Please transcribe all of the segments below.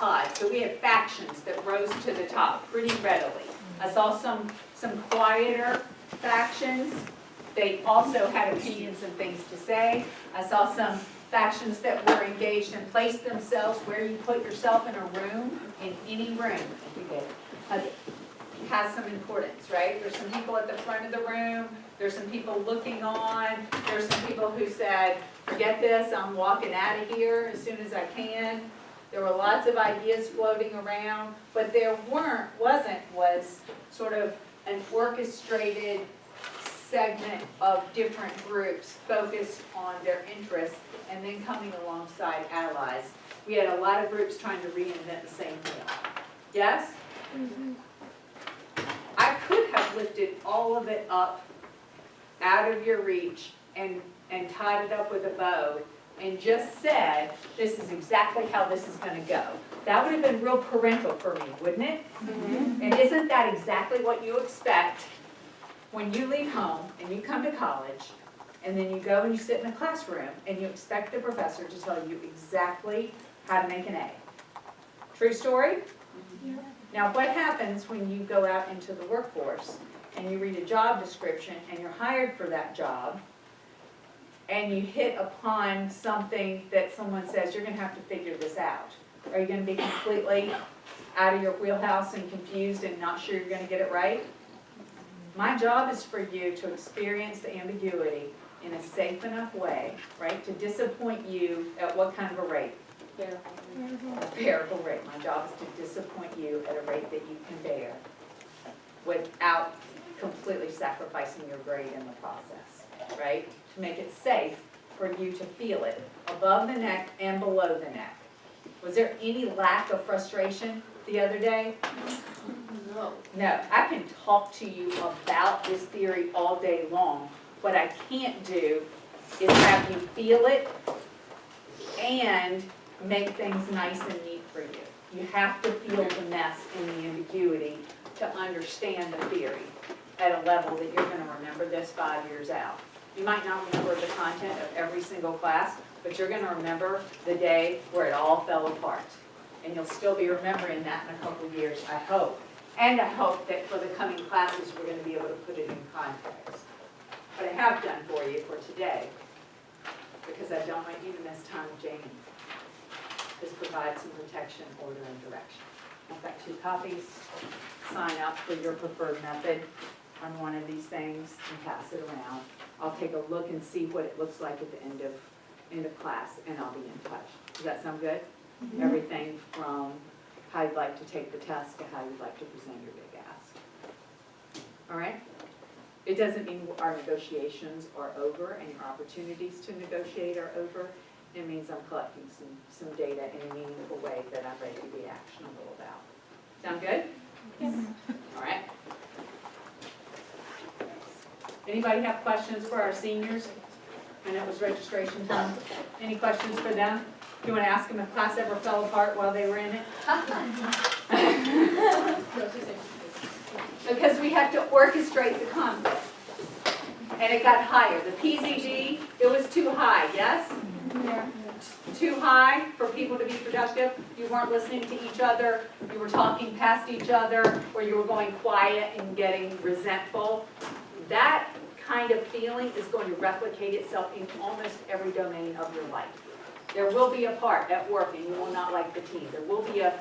pods. So we had factions that rose to the top pretty readily. I saw some quieter factions. They also had opinions and things to say. I saw some factions that were engaged and placed themselves where you put yourself in a room, in any room, if you did, has some importance, right? There's some people at the front of the room. There's some people looking on. There's some people who said, forget this, I'm walking out of here as soon as I can. There were lots of ideas floating around, but there was sort of an orchestrated segment of different groups focused on their interests and then coming alongside allies. We had a lot of groups trying to reinvent the same wheel. Yes? Mm-hmm. I could have lifted all of it up out of your reach and tied it up with a bow and just said, this is exactly how this is going to go. That would have been real parental for me, wouldn't it? Mm-hmm. And isn't that exactly what you expect when you leave home and you come to college and then you go and you sit in a classroom and you expect the professor to tell you exactly how to make an A? True story? Yeah. Now what happens when you go out into the workforce and you read a job description and you're hired for that job and you hit upon something that someone says, you're going to have to figure this out? Are you going to be completely out of your wheelhouse and confused and not sure you're going to get it right? My job is for you to experience the ambiguity in a safe enough way, right, to disappoint you at what kind of a rate? Bearable rate. My job is to disappoint you at a rate that you can bear without completely sacrificing your grade in the process, right? To make it safe for you to feel it above the neck and below the neck. Was there any lack of frustration the other day? No. I can talk to you about this theory all day long. What I can't do is have you feel it and make things nice and neat for you. You have to feel the mess and the ambiguity to understand the theory at a level that you're going to remember this 5 years out. You might not remember the content of every single class, but you're going to remember the day where it all fell apart. And you'll still be remembering that in a couple of years, I hope. And I hope that for the coming classes, we're going to be able to put it in context. What I have done for you for today, because I don't want you to miss time with Jamie, is provide some protection, order, and direction. I've got 2 copies. Sign up for your preferred method on one of these things and pass it around. I'll take a look and see what it looks like at the end of class, and I'll be in touch. Does that sound good? Mm-hmm. Everything from how you'd like to take the test to how you'd like to present your big ask. All right? It doesn't mean our negotiations are over and your opportunities to negotiate are over. It means I'm collecting some data in a meaningful way that I'm ready to be actionable about. Sound good? Yes. All right. Anybody have questions for our seniors? And it was registration time. Any questions for them? Do you want to ask them if class ever fell apart while they were in it? Because we have to orchestrate the conflict. And it got higher. The PZD, it was too high, yes? Yeah. Too high for people to be productive. You weren't listening to each other. You were talking past each other, or you were going quiet and getting resentful. That kind of feeling is going to replicate itself in almost every domain of your life. There will be a part at work and you will not like the team. There will be a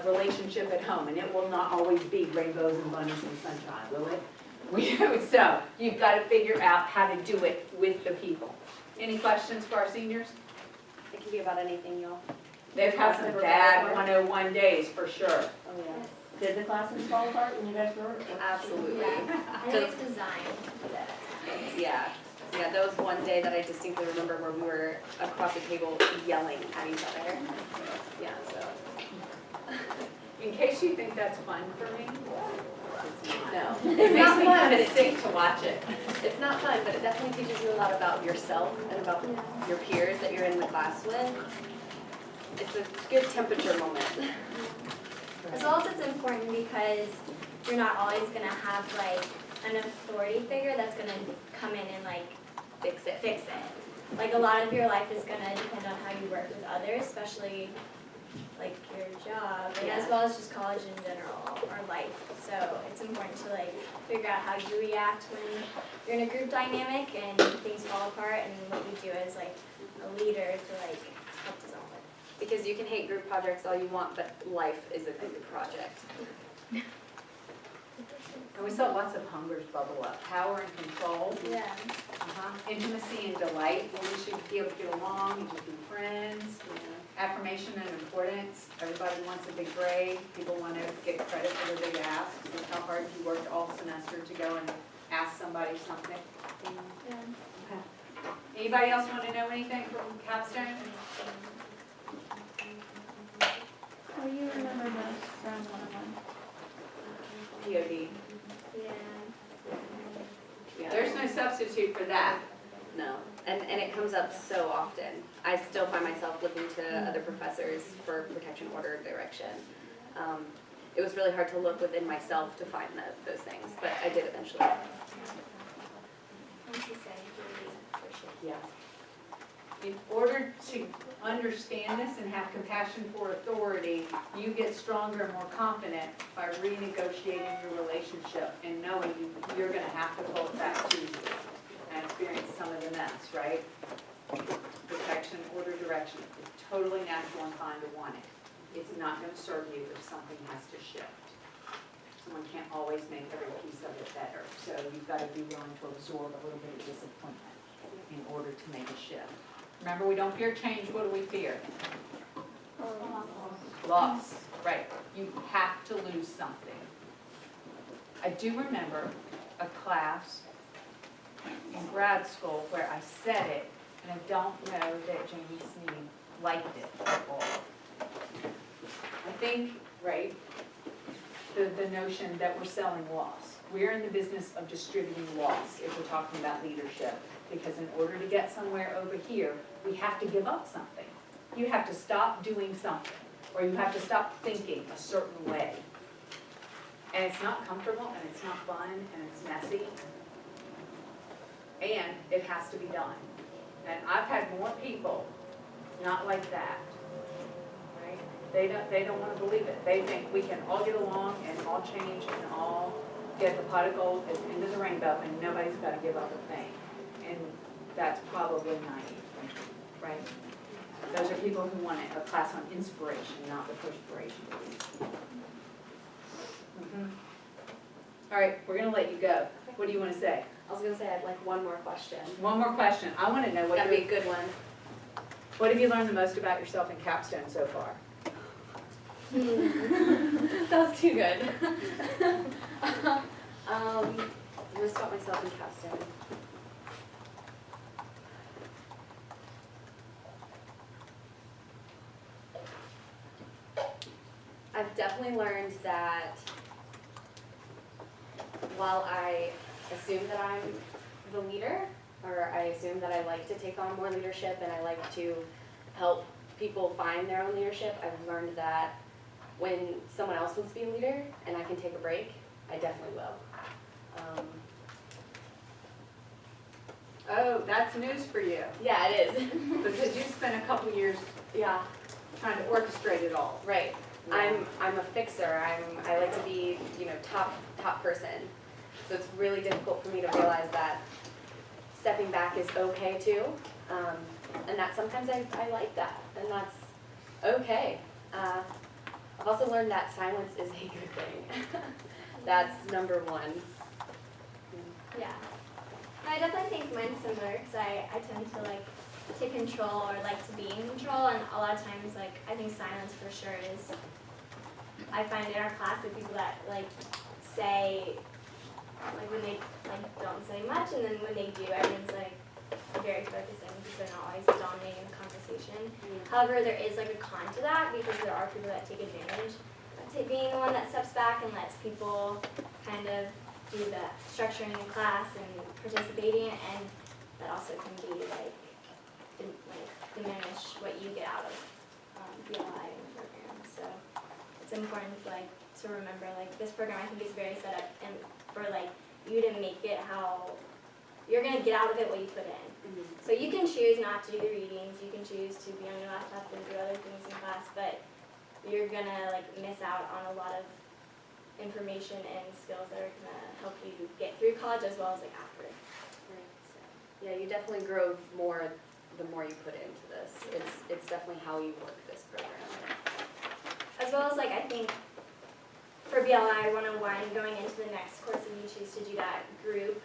relationship at home and it will not always be rainbows and bunnies and sunshine, will it? So you've got to figure out how to do it with the people. Any questions for our seniors? It can be about anything, y'all. They've had some bad 101 days for sure. Oh, yeah. Did the classrooms fall apart when you guys were? Absolutely. I think it's designed for that. Yeah. Yeah, that was one day that I distinctly remember where we were across the table yelling at each other. Yeah, so. In case you think that's fun for me, No. it makes me kind of sick to watch it. It's not fun, but it definitely teaches you a lot about yourself and about your peers that you're in the class with. It's a good temperature moment. As well as it's important because you're not always going to have like an authority figure that's going to come in and like fix it. Like a lot of your life is going to depend on how you work with others, especially like your job. as well as just college in general or life. So it's important to like figure out how you react when you're in a group dynamic and things fall apart, and what you do as like a leader to like help dissolve it. Because you can hate group projects all you want, but life is a group project. And we saw lots of hungers bubble up, power and control, Yeah. intimacy and delight, well, we should be able to get along, we should be friends, affirmation and importance, everybody wants a big grade, people want to get credit for their big ask, look how hard you worked all semester to go and ask somebody something. Yeah. Okay. Anybody else want to know anything from Capstone? What do you remember most from 101? POD. Yeah. Yeah. There's no substitute for that. No, and it comes up so often. I still find myself looking to other professors for protection, order, direction. It was really hard to look within myself to find those things, but I did eventually. Once you say really, for sure. Yeah. In order to understand this and have compassion for authority, you get stronger and more confident by renegotiating your relationship and knowing you're going to have to pull it back to you and experience some of the mess, right? Protection, order, direction. It's totally natural and fine to want it. It's not going to serve you if something has to shift. Someone can't always make every piece of it better. So you've got to be willing to absorb a little bit of disappointment in order to make a shift. Remember, we don't fear change. What do we fear? Loss. Right. You have to lose something. I do remember a class in grad school where I said it, and I don't know that Jamie Snead liked it at all. I think, right, the notion that we're selling loss. We're in the business of distributing loss if we're talking about leadership, because in order to get somewhere over here, we have to give up something. You have to stop doing something, or you have to stop thinking a certain way. And it's not comfortable, and it's not fun, and it's messy. And it has to be done. And I've had more people not like that, right? They don't want to believe it. They think we can all get along and all change and all get the pot of gold at the end of the rainbow, and nobody's got to give up a thing. And that's probably naive, right? Those are people who want a class on inspiration, not the perspiration. All right, we're going to let you go. What do you want to say? I was gonna say I'd like one more question. One more question. I want to know It's what gotta be a good one. What have you learned the most about yourself in Capstone so far? That was too good. I'm gonna stop myself in Capstone. I've definitely learned that while I assume that I'm the leader, or I assume that I like to take on more leadership and I like to help people find their own leadership, I've learned that when someone else wants to be a leader and I can take a break, I definitely will. Oh, that's news for you, Yeah, it is. because you spent a couple years Yeah, trying to orchestrate it all. right. I'm a fixer. I like to be, top person. So it's really difficult for me to realize that stepping back is okay too. And that sometimes I like that, and that's okay. I've also learned that silence is a good thing. That's number one. Yeah. No, I definitely think mine's similar, because I tend to like to control or like to be in control, and a lot of times like I think silence for sure is, I find in our class the people that like say, like when they like don't say much, and then when they do, everyone's like very focused in because they're not always dominating the conversation. However, there is like a con to that, because there are people that take advantage of being the one that steps back and lets people kind of do the structuring in class and participating, and that also can be like diminish what you get out of BLI and the program. So it's important to remember this program I think is very set up and for you to make it how you're gonna get out of it what you put in. So you can choose not to do the readings, you can choose to be on your laptop and do other things in class, but you're gonna like miss out on a lot of information and skills that are gonna help you get through college as well as like after. Yeah, you definitely grow more the more you put into this. It's definitely how you work this program. As well as like I think for BLI 101, going into the next course if you choose to do that group,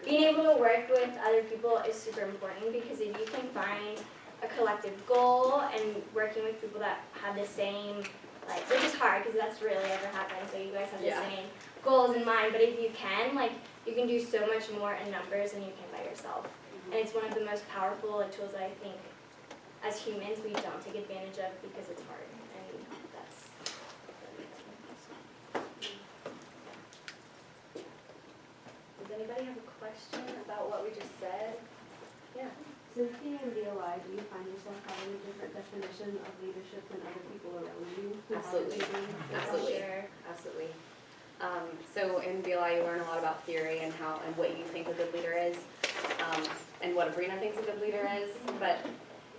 being able to work with other people is super important because if you can find a collective goal and working with people that have the same, like, which is hard because that's rarely ever happens, so you guys have the Yeah. same goals in mind, but if you can, like, you can do so much more in numbers than you can by yourself. And it's one of the most powerful like, tools that I think as humans we don't take advantage of because it's hard, and that's Does anybody have a question about what we just said? Yeah. Since being in BLI, do you find yourself having a different definition of leadership than other people around you? Absolutely. for Absolutely. sure. Absolutely. So in BLI, you learn a lot about theory and how and what you think a good leader is, and what Abrina thinks a good leader is. But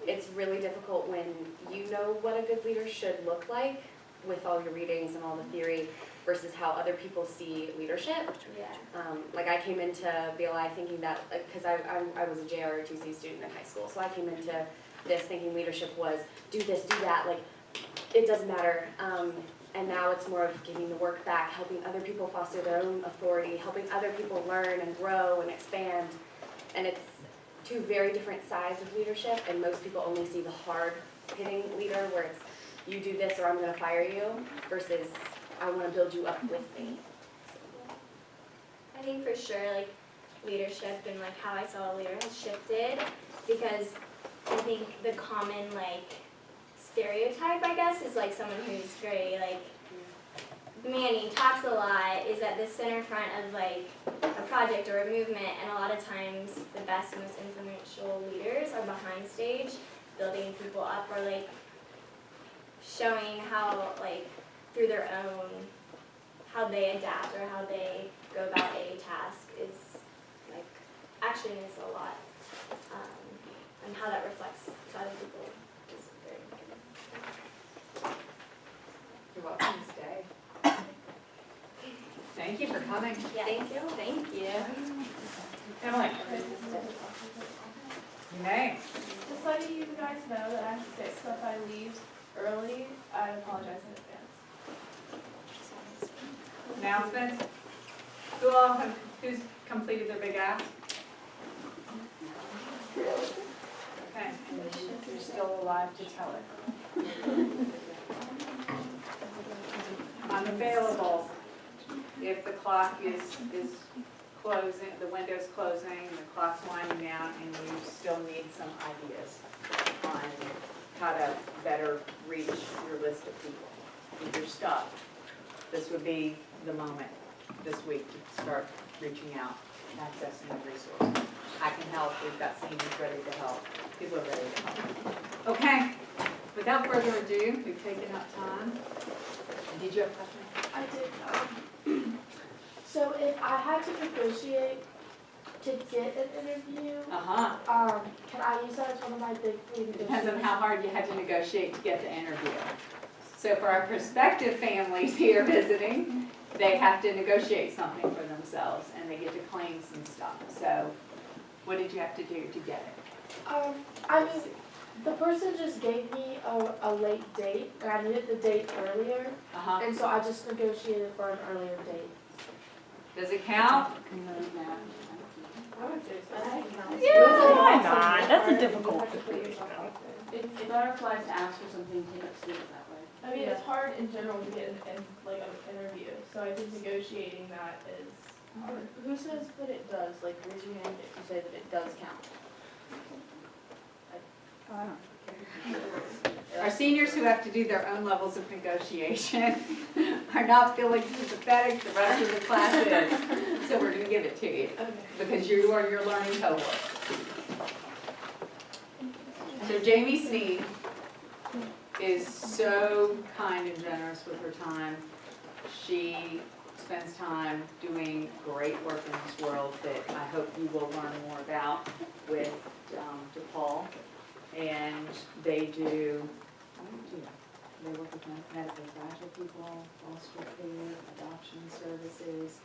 it's really difficult when you know what a good leader should look like with all your readings and all the theory versus how other people see leadership. Yeah. Like I came into BLI thinking that, because I was a JROTC student in high school, so I came into this thinking leadership was do this, do that, like it doesn't matter. And now it's more of giving the work back, helping other people foster their own authority, helping other people learn and grow and expand. And it's two very different sides of leadership, and most people only see the hard-hitting leader where it's you do this or I'm going to fire you versus I want to build you up with me. I think for sure, like, leadership and, like, how I saw a leader has shifted because I think the common, like, stereotype, I guess, is, like, someone who's very, like, demanding, talks a lot, is at the center front of, like, a project or a movement, and a lot of times the best, most influential leaders are behind stage, building people up or, like, showing how, like, through their own, how they adapt or how they go about a task is, like, action is a lot, and how that reflects to other people is very important. You're welcome to stay. Thank you for coming. Yeah, Thank you. Thank you. Emily, you may. Just letting you guys know that I'm sick, so if I leave early, I apologize in advance. Announcements? Who's completed their big ask? Okay. You're still alive to tell it. I'm available if the clock is closing, the window's closing, and the clock's winding down, and you still need some ideas on how to better reach your list of people. If you're stuck, this would be the moment this week to start reaching out, accessing the resources. I can help. We've got seniors ready to help. People are ready to help. Okay. Without further ado, we've taken up time. Did you have a question? I did. So if I had to negotiate to get an interview, can I use that as one of my big three negotiations? Depends on how hard you had to negotiate to get the interview. So for our prospective families here visiting, they have to negotiate something for themselves and they get to claim some stuff. So what did you have to do to get it? I mean, the person just gave me a late date, and I needed the date earlier, and so I just negotiated for an earlier date. Does it count? I would say so. Yeah, why not? That's a difficult You have to put yourself out there. It better applies to ask for something, take up students that way. I mean, it's hard in general to get in like an interview, so I think negotiating that is hard. Who says that it does? Like, raise your hand if you say that it does count. Our seniors who have to do their own levels of negotiation are not feeling sympathetic, the rest of the class is. So we're going to give it to you because you are your learning cohort. So Jamie Snead is so kind and generous with her time. She spends time doing great work in this world that I hope you will learn more about with DePaul. And they do They work with medically fragile people, foster care, adoption services,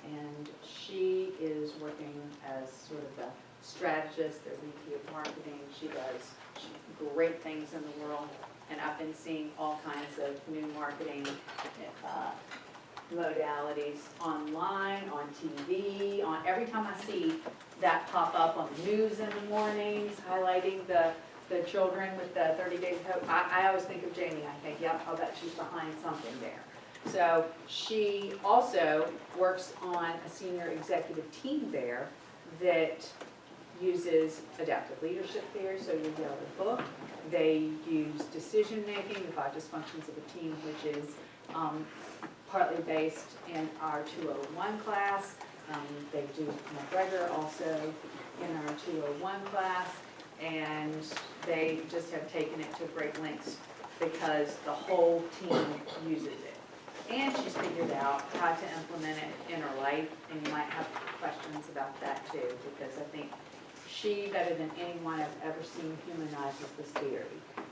and she is working as sort of the strategist, their VP of marketing. She does great things in the world, and I've been seeing all kinds of new marketing modalities online, on TV, on every time I see that pop up on the news in the mornings, highlighting the children with the 30 Days of Hope. I always think of Jamie. I think, yep, I'll bet she's behind something there. So she also works on a senior executive team there that uses adaptive leadership theory, so you know the book. They use decision-making, the 5 dysfunctions of a team, which is partly based in our 201 class. They do McGregor also in our 201 class, and they just have taken it to great lengths because the whole team uses it. And she's figured out how to implement it in her life, and you might have questions about that too, because I think she, better than anyone I've ever seen, humanizes this theory,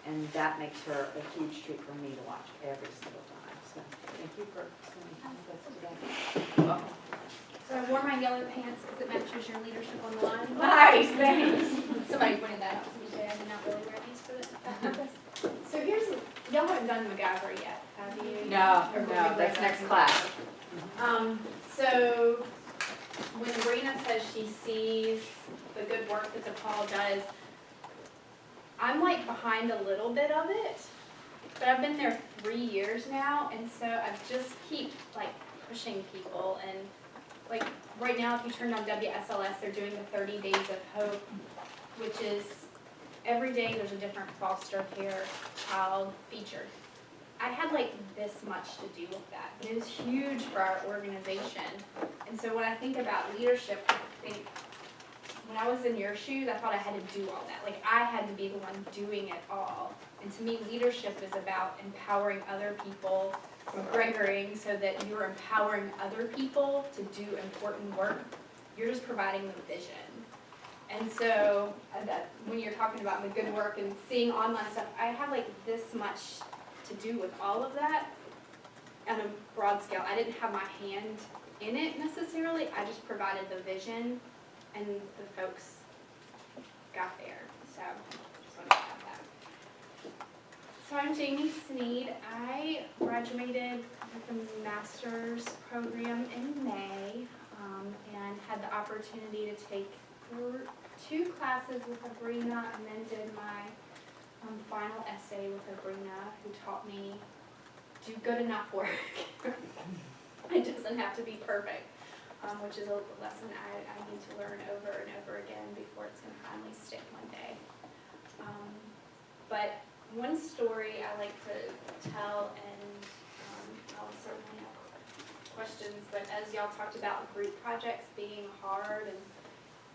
and that makes her a huge treat for me to watch every single time. So thank you for spending time with us today. You're welcome. So I wore my yellow pants because it matches your leadership on the line. Nice, thanks. Somebody pointed that out to me today. I did not really wear these for that purpose. So y'all haven't done MacGyver yet, have you? No, Or no, that's next class. So when Rena says she sees the good work that DePaul does, I'm like behind a little bit of it, but I've been there 3 years now, and so I just keep like pushing people. And like right now, if you turn on WSLS, they're doing the 30 Days of Hope, which is every day there's a different foster care child featured. I had like this much to do with that, and it was huge for our organization. And so when I think about leadership, I think when I was in your shoes, I thought I had to do all that. Like I had to be the one doing it all. And to me, leadership is about empowering other people, McGregoring, so that you're empowering other people to do important work. You're just providing the vision. And so that when you're talking about the good work and seeing online stuff, I have like this much to do with all of that on a broad scale. I didn't have my hand in it necessarily. I just provided the vision, and the folks got there. So just wanted to have that. So I'm Jamie Snead. I graduated with a master's program in May, and had the opportunity to take 2 classes with Sabrina, and then did my final essay with Sabrina, who taught me do good enough work. It doesn't have to be perfect, which is a lesson I need to learn over and over again before it's going to finally stick one day. But one story I like to tell, and I'll certainly have questions, but as y'all talked about group projects being hard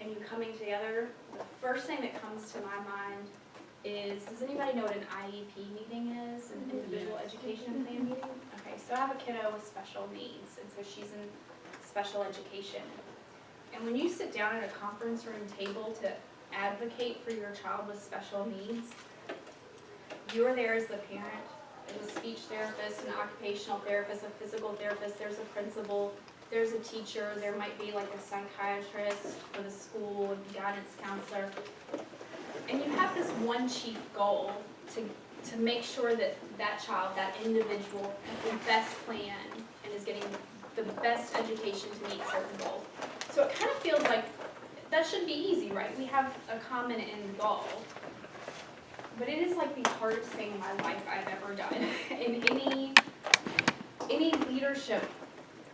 and you coming together, the first thing that comes to my mind is, does anybody know what an IEP meeting is, an individual education plan meeting? Okay, so I have a kiddo with special needs, and so she's in special education. And when you sit down at a conference room table to advocate for your child with special needs, you're there as the parent. There's a speech therapist, an occupational therapist, a physical therapist, there's a principal, there's a teacher, there might be like a psychiatrist for the school, a guidance counselor. And you have this one chief goal to make sure that that child, that individual, has the best plan and is getting the best education to meet certain goals. So it kind of feels like that should be easy, right? We have a common end goal. But it is like the hardest thing in my life I've ever done. In any leadership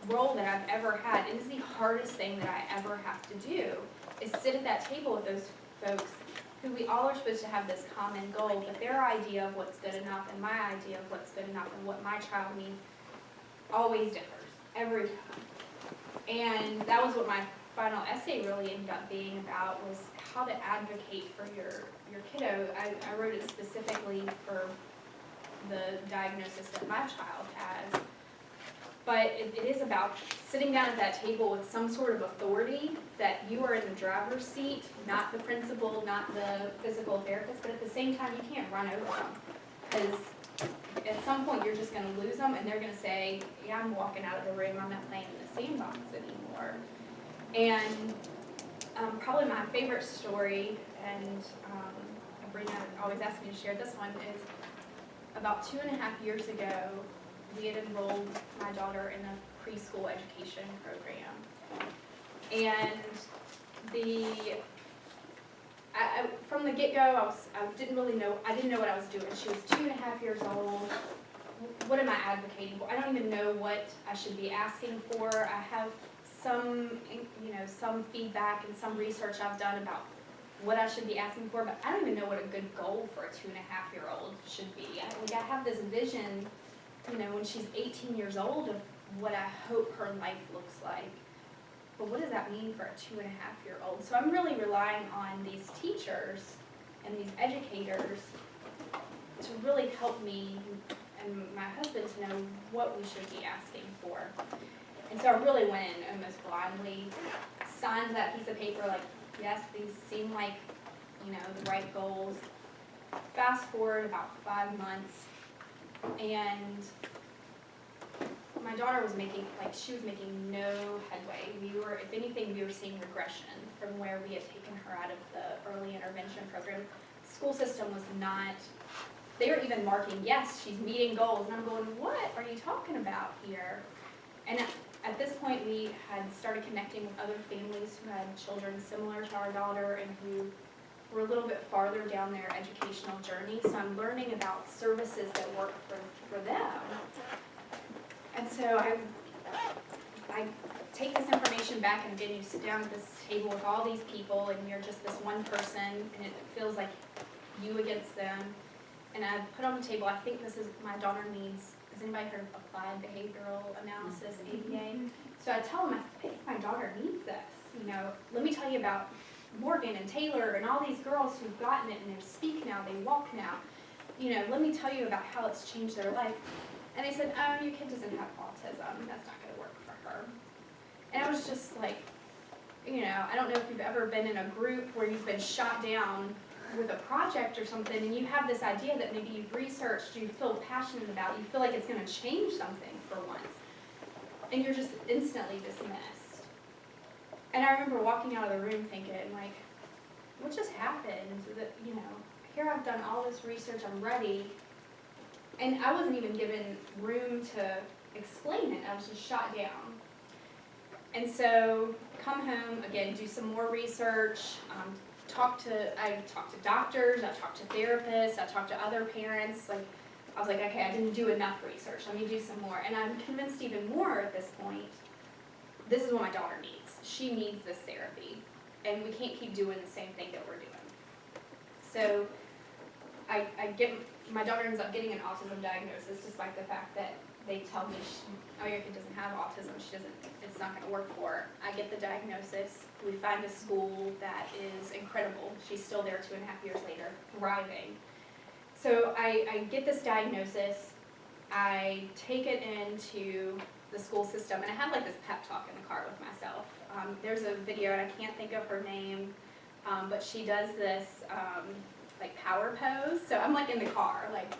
role that I've ever had, it is the hardest thing that I ever have to do, is sit at that table with those folks who we all are supposed to have this common goal, but their idea of what's good enough and my idea of what's good enough and what my child needs always differs, every time. And that was what my final essay really ended up being about, was how to advocate for your kiddo. I wrote it specifically for the diagnosis that my child has. But it is about sitting down at that table with some sort of authority, that you are in the driver's seat, not the principal, not the physical therapist, but at the same time, you can't run over them. Because at some point, you're just gonna lose them, and they're gonna say, yeah, I'm walking out of the room, I'm not playing in the sandbox anymore. And probably my favorite story, and Sabrina always asks me to share this one, is about 2.5 years ago, we had enrolled my daughter in a preschool education program. And from the get-go, I didn't know what I was doing. She was 2.5 years old. What am I advocating for? I don't even know what I should be asking for. I have some feedback and some research I've done about what I should be asking for, but I don't even know what a good goal for a 2.5-year-old should be. I have this vision, when she's 18 years old of what I hope her life looks like. But what does that mean for a 2.5-year-old? So I'm really relying on these teachers and these educators to really help me and my husband to know what we should be asking for. And so I really went in almost blindly, signed that piece of paper like, yes, these seem like, the right goals. Fast forward about 5 months, and my daughter was making no headway. If anything, we were seeing regression from where we had taken her out of the early intervention program. The school system was not, they were even marking, yes, she's meeting goals, and I'm going, what are you talking about here? And at this point, we had started connecting with other families who had children similar to our daughter and who were a little bit farther down their educational journey. So I'm learning about services that work for them. And so I take this information back, and again, you sit down at this table with all these people, and you're just this one person, and it feels like you against them. And I put on the table, I think this is, my daughter needs, has anybody heard of applied behavioral analysis, ABA? So I tell them, I think my daughter needs this. Let me tell you about Morgan and Taylor and all these girls who've gotten it, and they speak now, they walk now. Let me tell you about how it's changed their life. And they said, oh, your kid doesn't have autism. That's not going to work for her. And I was just like, I don't know if you've ever been in a group where you've been shot down with a project or something, and you have this idea that maybe you've researched, you feel passionate about, you feel like it's going to change something for once, and you're just instantly dismissed. And I remember walking out of the room thinking, like, what just happened? That, here I've done all this research, I'm ready, and I wasn't even given room to explain it. I was just shot down. And so come home, again, do some more research, I talked to doctors, I talked to therapists, I talked to other parents. Like, I was like, okay, I didn't do enough research, let me do some more. And I'm convinced even more at this point, this is what my daughter needs. She needs this therapy, and we can't keep doing the same thing that we're doing. So my daughter ends up getting an autism diagnosis, despite the fact that they tell me, your kid doesn't have autism, it's not gonna work for her. I get the diagnosis, we find a school that is incredible. She's still there 2.5 years later, thriving. So I get this diagnosis, I take it into the school system, and I have like this pep talk in the car with myself. There's a video, and I can't think of her name, but she does this like power pose. So I'm like in the car, like,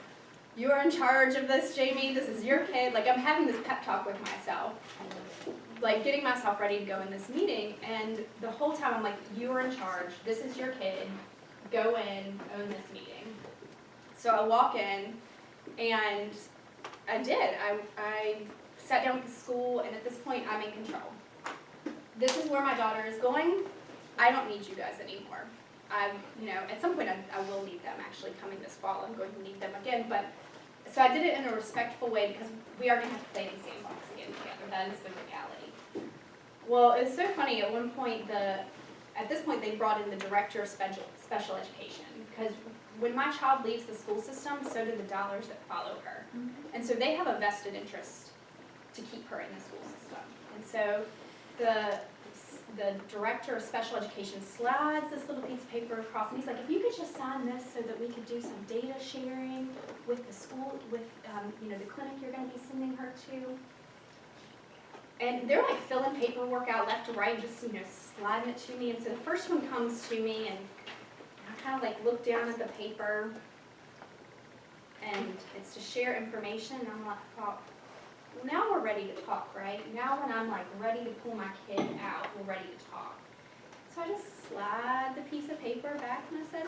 you are in charge of this, Jamie, this is your kid. Like, I'm having this pep talk with myself, like getting myself ready to go in this meeting, and the whole time I'm like, you are in charge, this is your kid, go in, own this meeting. So I walk in, and I did. I sat down with the school, and at this point, I'm in control. This is where my daughter is going. I don't need you guys anymore. At some point I will need them. Actually, coming this fall, I'm going to need them again. But so I did it in a respectful way, because we are going to have to play in the sandbox again together. That is the reality. Well, it's so funny. At one point, at this point, they brought in the director of special education, because when my child leaves the school system, so do the dollars that follow her. Mm-hmm. And so they have a vested interest to keep her in the school system. And so the director of special education slides this little piece of paper across, and he's like, if you could just sign this so that we could do some data sharing with the school, with the clinic you're going to be sending her to. And they're like filling paperwork out left to right, just sliding it to me. And so the first one comes to me, and I kind of like look down at the paper, and it's to share information, and I'm like, oh, now we're ready to talk, right? Now when I'm like ready to pull my kid out, we're ready to talk. So I just slide the piece of paper back and I said,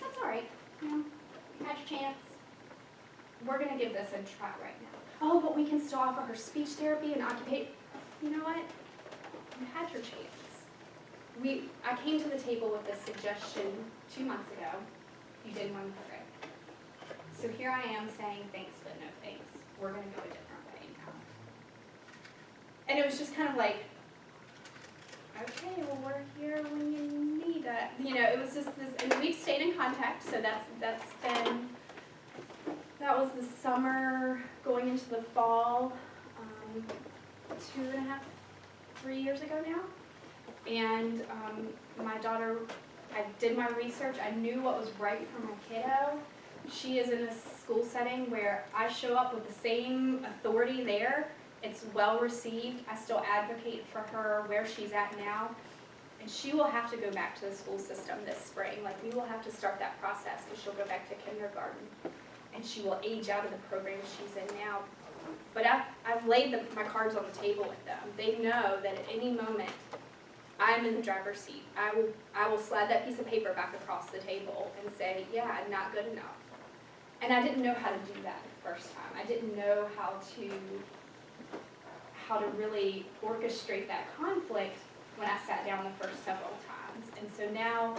that's all right, you know, you had your chance. We're gonna give this a try right now. Oh, but we can still offer her speech therapy and occupation. You know what? You had your chance. I came to the table with this suggestion 2 months ago. You didn't want to hear it. So here I am saying thanks, but no thanks. We're going to go a different way now. And it was just kind of like, okay, well, we're here when you need it. You know, it was just this, and we've stayed in contact, so that was the summer going into the fall, 2.5, 3 years ago now. And my daughter, I did my research, I knew what was right for my kiddo. She is in a school setting where I show up with the same authority there. It's well received. I still advocate for her where she's at now. And she will have to go back to the school system this spring. Like, we will have to start that process because she'll go back to kindergarten. And she will age out of the program she's in now. But I've laid my cards on the table with them. They know that at any moment, I'm in the driver's seat. I will slide that piece of paper back across the table and say, yeah, not good enough. And I didn't know how to do that the first time. I didn't know how to really orchestrate that conflict when I sat down the first several times. And so now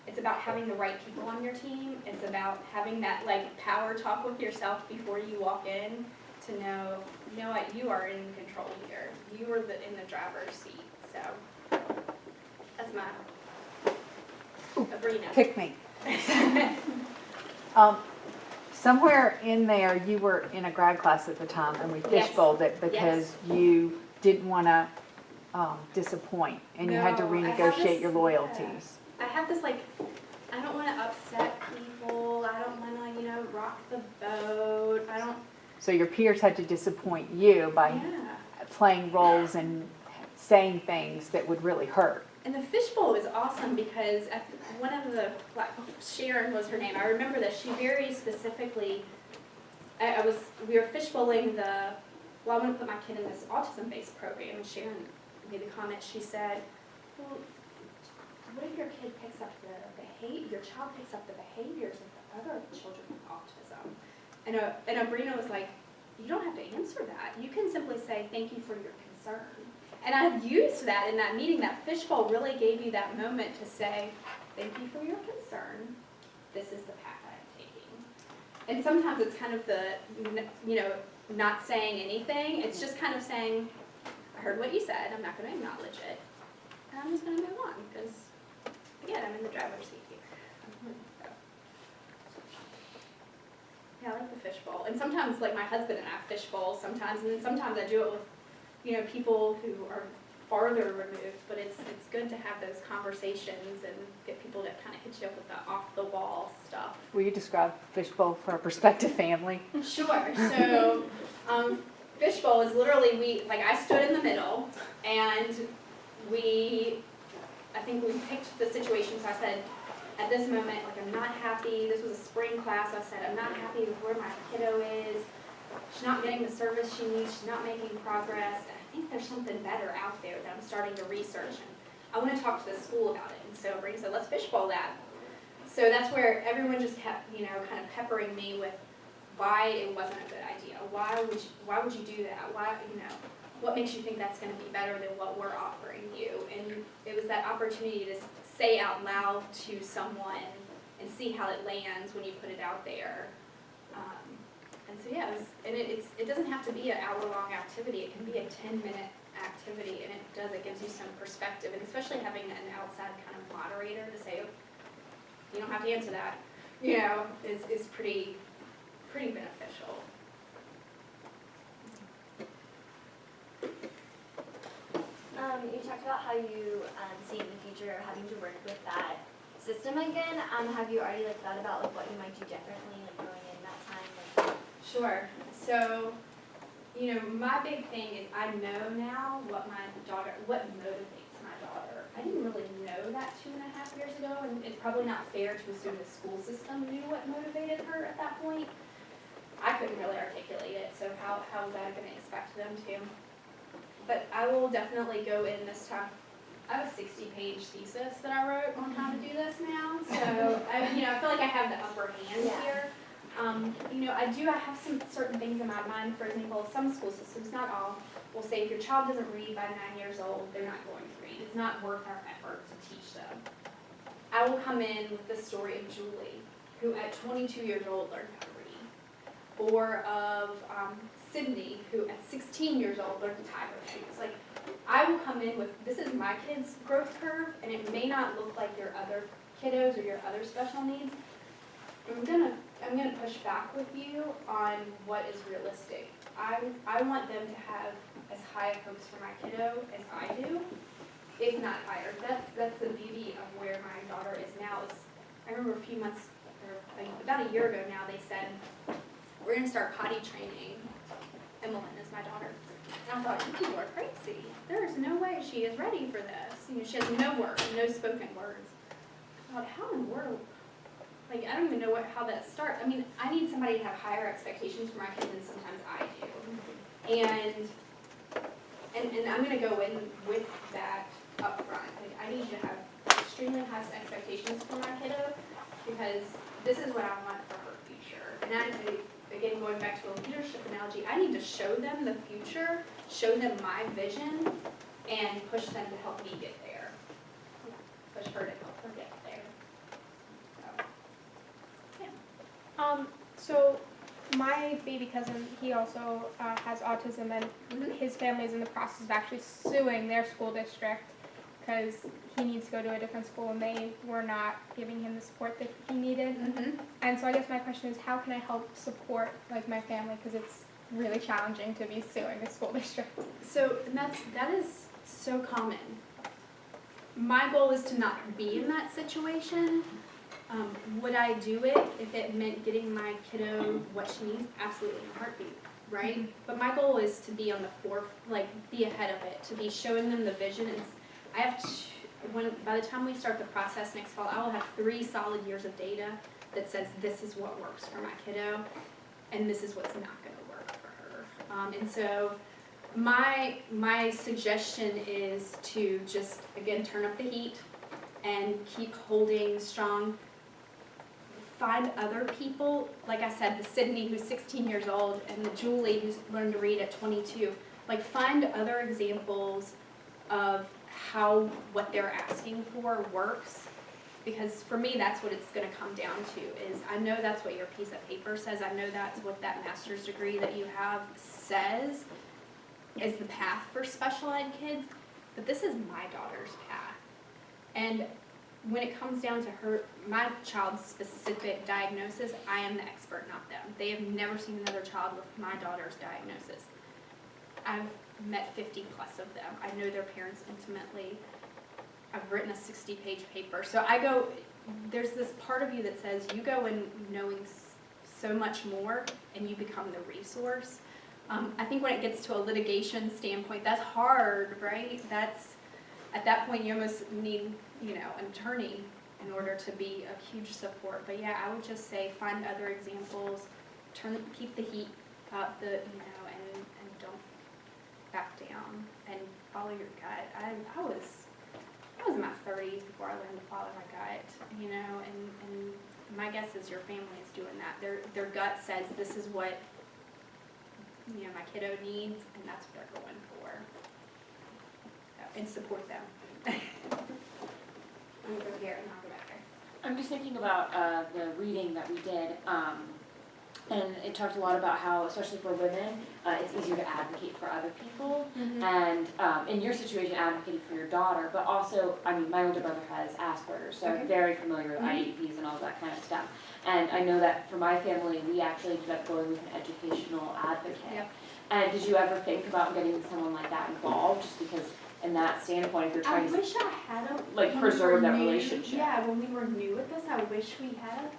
it's about having the right people on your team. It's about having that like power talk with yourself before you walk in to know, you know what, you are in control here. You are in the driver's seat. So that's my Abrina. Pick me. Somewhere in there, you were in a grad class at the time, and we Yes. fishbowled it because you didn't want to disappoint, and you had to No, I have renegotiate this- your loyalties. I have this like, I don't want to upset people. I don't want to, you know, rock the boat. I don't, So your peers had to disappoint you by yeah. playing roles and saying things that would really hurt. And the fishbowl is awesome because one of the, Sharon was her name, I remember that she very specifically, we were fishbowling well, I want to put my kid in this autism-based program, and Sharon made the comment, she said, well, what if your kid picks up your child picks up the behaviors of the other children with autism? And Abrina was like, you don't have to answer that. You can simply say, thank you for your concern. And I've used that in that meeting. That fishbowl really gave you that moment to say, thank you for your concern. This is the path I'm taking. And sometimes it's kind of not saying anything. It's just kind of saying, I heard what you said. I'm not going to acknowledge it. And I'm just going to move on because, again, I'm in the driver's seat here. So. Yeah, I like the fishbowl. And sometimes, like, my husband and I fishbowl sometimes, and then sometimes I do it with, people who are farther removed, but it's good to have those conversations and get people to kind of hit you up with the off-the-wall stuff. Will you describe fishbowl for a prospective family? Sure. So, fishbowl is literally, I stood in the middle, and I think we picked the situation, so I said, at this moment, I'm not happy. This was a spring class. I said, I'm not happy with where my kiddo is. She's not getting the service she needs. She's not making progress. And I think there's something better out there that I'm starting to research. And I want to talk to the school about it. And so Brady said, let's fishbowl that. So that's where everyone just kept, kind of peppering me with why it wasn't a good idea. Why would you do that? Why, what makes you think that's going to be better than what we're offering you? And it was that opportunity to say out loud to someone and see how it lands when you put it out there. And so yeah, it doesn't have to be an hour-long activity. It can be a 10-minute activity, and it gives you some perspective, and especially having an outside kind of moderator to say, you don't have to answer that, is pretty beneficial. You talked about how you see in the future having to work with that system again. Have you already thought about what you might do differently going in that time? Sure. So, my big thing is I know now what motivates my daughter. I didn't really know that 2.5 years ago, and it's probably not fair to assume the school system knew what motivated her at that point. I couldn't really articulate it, so how was I gonna expect them to? But I will definitely go in this time. I have a 60-page thesis that I wrote on how to do this now, so I feel like I have the upper hand Yeah. here. I have some certain things in my mind. For example, some school systems, not all, will say if your child doesn't read by 9 years old, they're not going to read. It's not worth our effort to teach them. I will come in with the story of Julie, who at 22 years old learned how to read, or of Sydney, who at 16 years old learned to tie her shoes. Like, I will come in with, this is my kid's growth curve, and it may not look like your other kiddos or your other special needs. I'm gonna push back with you on what is realistic. I want them to have as high of hopes for my kiddo as I do, if not higher. That's the beauty of where my daughter is now. I remember a few months, or about a year ago now, they said, we're gonna start potty training. Emmeline is my daughter. And I thought, you people are crazy. There is no way she is ready for this. She has no words, no spoken words. I thought, how in the world? Like, I don't even know how that starts. I mean, I need somebody to have higher expectations for my kids than sometimes I do. And I'm gonna go in with that up front. Like, I need you to have extremely high expectations for my kiddo, because this is what I want for her future. And again, going back to a leadership analogy, I need to show them the future, show them my vision, and push them to help me get there. Push her to help her get there. So my baby cousin, he also has autism, and his family is in the process of actually suing their school district because he needs to go to a different school and they were not giving him the support that he needed. And so I guess my question is, how can I help support like my family, because it's really challenging to be suing the school district. So that is so common. My goal is to not be in that situation. Would I do it if it meant getting my kiddo what she needs? Absolutely, in a heartbeat, right? But my goal is to be on the be ahead of it, to be showing them the vision. And I have by the time we start the process next fall, I will have 3 solid years of data that says this is what works for my kiddo, and this is what's not going to work for her. And so my suggestion is to just, again, turn up the heat and keep holding strong. Find other people, like I said, the Sydney who's 16 years old and the Julie who's learned to read at 22. Like, find other examples of how what they're asking for works. Because for me, that's what it's going to come down to, is I know that's what your piece of paper says. I know that's what that master's degree that you have says is the path for special ed kids. But this is my daughter's path. And when it comes down to my child's specific diagnosis, I am the expert, not them. They have never seen another child with my daughter's diagnosis. I've met 50 plus of them. I know their parents intimately. I've written a 60-page paper. So there's this part of you that says you go in knowing so much more and you become the resource. I think when it gets to a litigation standpoint, that's hard, right? At that point you almost need, an attorney in order to be a huge support. But yeah, I would just say find other examples, keep the heat up, and don't back down and follow your gut. I was in my 30s before I learned to follow my gut, and my guess is your family is doing that. Their gut says this is what my kiddo needs, and that's what they're going for. And support them. I'm gonna go here and I'll go back there. I'm just thinking about the reading that we did, and it talked a lot about how, especially for women, it's easier to advocate for other people, and in your situation, advocating for your daughter, but also, my older brother has Asperger's, so I'm very familiar with IEPs and all that kind of stuff. And I know that for my family, we actually ended up going with an educational advocate. Yep. And did you ever think about getting someone like that involved, just because in that standpoint, if you're trying I wish I had preserve that relationship? Yeah, when we were new at this, I wish we had.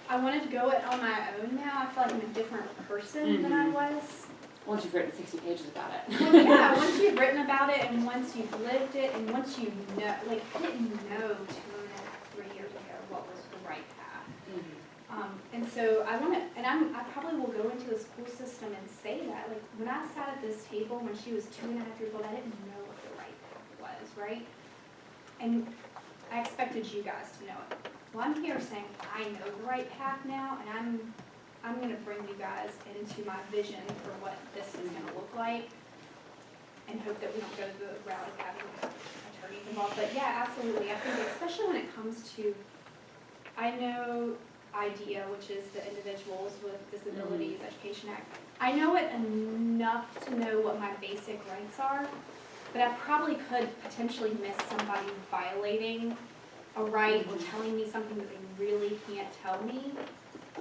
I wanted to go it on my own now. I feel like I'm a different person than I was. Once you've written 60 pages about it. Well, yeah, once you've written about it, and once you've lived it, and once you know, I didn't know 2.5, 3 years ago what was the right path. And so I want to, and I probably will go into the school system and say that, like, when I sat at this table when she was 2.5 years old, I didn't know what the right path was, right? And I expected you guys to know it. Well, I'm here saying I know the right path now, and I'm going to bring you guys into my vision for what this is going to look like, and hope that we don't go the route of having attorneys involved. But yeah, absolutely. I think especially when it comes to, I know IDEA, which is the Individuals with Disabilities Education Act. I know it enough to know what my basic rights are, but I probably could potentially miss somebody violating a right or telling me something that they really can't tell me.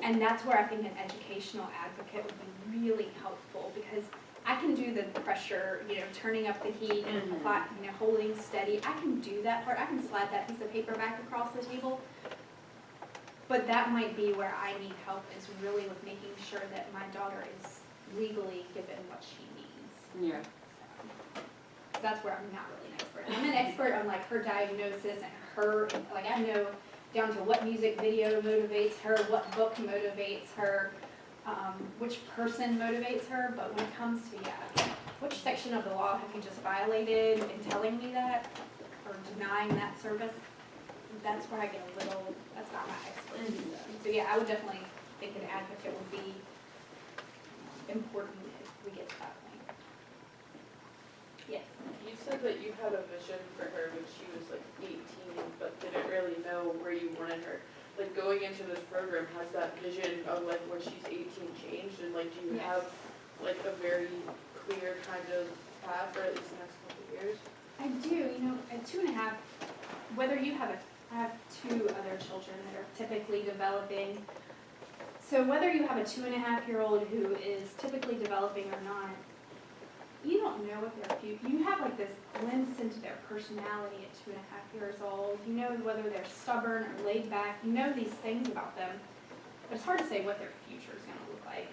And that's where I think an educational advocate would be really helpful, because I can do the pressure, turning up the heat and holding steady. I can do that part. I can slide that piece of paper back across the table. But that might be where I need help, is really with making sure that my daughter is legally given what she needs. Yeah. So that's where I'm not really an expert. I'm an expert on like her diagnosis and her, like I know down to what music video motivates her, what book motivates her, which person motivates her. But when it comes to, which section of the law have you just violated in telling me that, or denying that service? That's where I get a little, that's not my expertise. So yeah, I would definitely think an advocate would be important if we get to that point. Yes. You said that you had a vision for her when she was like 18, but didn't really know where you wanted her. Like going into this program, has that vision of like when she's 18 changed, and like do you have like a very clear kind of path for at least the next couple of years? I do, at 2.5, whether you have I have 2 other children that are typically developing. So whether you have a 2.5-year-old who is typically developing or not, you don't know what their future, you have like this glimpse into their personality at 2.5 years old. You know whether they're stubborn or laid back. You know these things about them, but it's hard to say what their future is going to look like.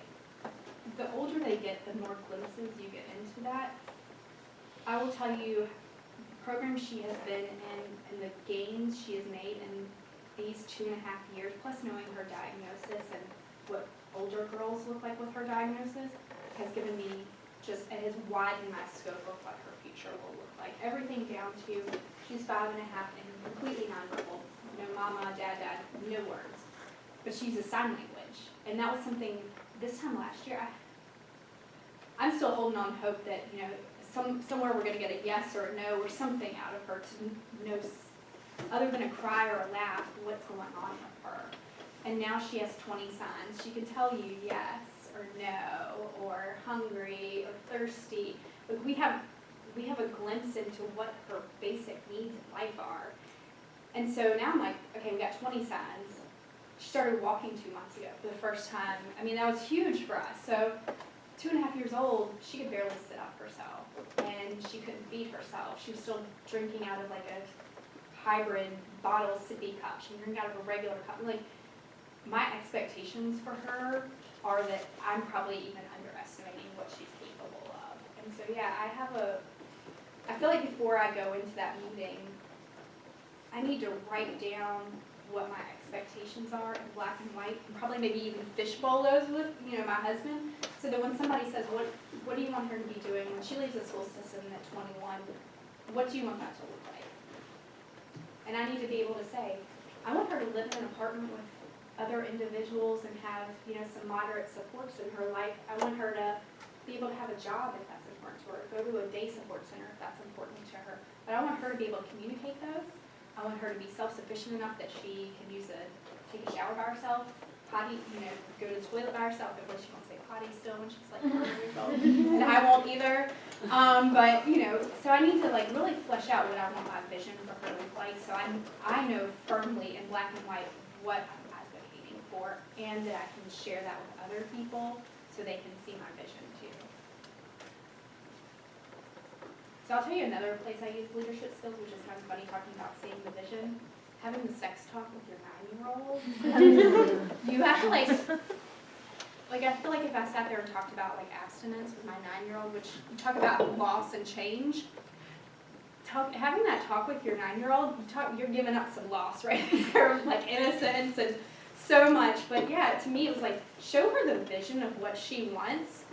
The older they get, the more glimpses you get into that. I will tell you, program she has been in and the gains she has made in these 2.5 years, plus knowing her diagnosis and what older girls look like with her diagnosis, has given me it has widened my scope of what her future will look like. Everything down to, she's 5.5 and completely nonverbal. Mama, dad, no words. But she's a sign language. And that was something, this time last year, I'm still holding on hope that, somewhere we're going to get a yes or a no or something out of her to know, other than a cry or a laugh, what's going on with her. And now she has 20 signs. She can tell you yes or no, or hungry or thirsty. But we have a glimpse into what her basic needs in life are. And so now I'm like, okay, we got 20 signs. She started walking 2 months ago for the first time. I mean, that was huge for us. So 2.5 years old, she could barely sit up herself, and she couldn't feed herself. She was still drinking out of like a hybrid bottle sippy cup. She drank out of a regular cup. Like, my expectations for her are that I'm probably even underestimating what she's capable of. And so yeah, I feel like before I go into that meeting, I need to write down what my expectations are in black and white, and probably maybe even fishbowl those with, my husband, so that when somebody says, what do you want her to be doing when she leaves the school system at 21, what do you want that to look like? And I need to be able to say, I want her to live in an apartment with other individuals and have, some moderate supports in her life. I want her to be able to have a job if that's important to her, go to a day support center if that's important to her. But I want her to be able to communicate those. I want her to be self-sufficient enough that she can take a shower by herself, potty, go to the toilet by herself. At least she won't say potty still when she's like 4 years old, and I won't either. But so I need to like really flesh out what I want my vision for her to look like. So I know firmly in black and white what I'm advocating for, and that I can share that with other people so they can see my vision too. So I'll tell you another place I use leadership skills, which is kind of funny talking about seeing the vision. Having the sex talk with your 9-year-old. You have to I feel like if I sat there and talked about like abstinence with my 9-year-old, which you talk about loss and change, having that talk with your 9-year-old, you're giving up some loss right there, like innocence and so much, but yeah, to me it was like, show her the vision of what she wants,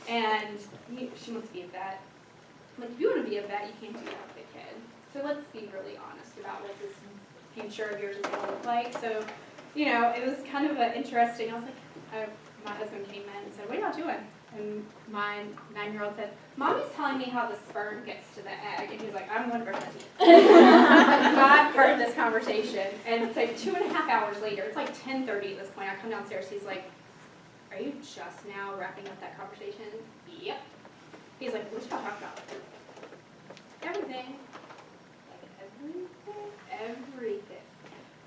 and she wants to be a vet. Like, if you want to be a vet, you can't do that with a kid. So let's be really honest about what this future of yours is going to look like. So, you know, it was kind of interesting. I was like, my husband came in and said, what are y'all doing? And my 9-year-old said, Mommy's telling me how the sperm gets to the egg. And he's like, I'm going to brush my teeth. Not part of this conversation. And it's like 2.5 hours later. It's like 10:30 at this point. I come downstairs. He's like, are you just now wrapping up that conversation? Yep. He's like, what y'all talk about? Everything. Like everything.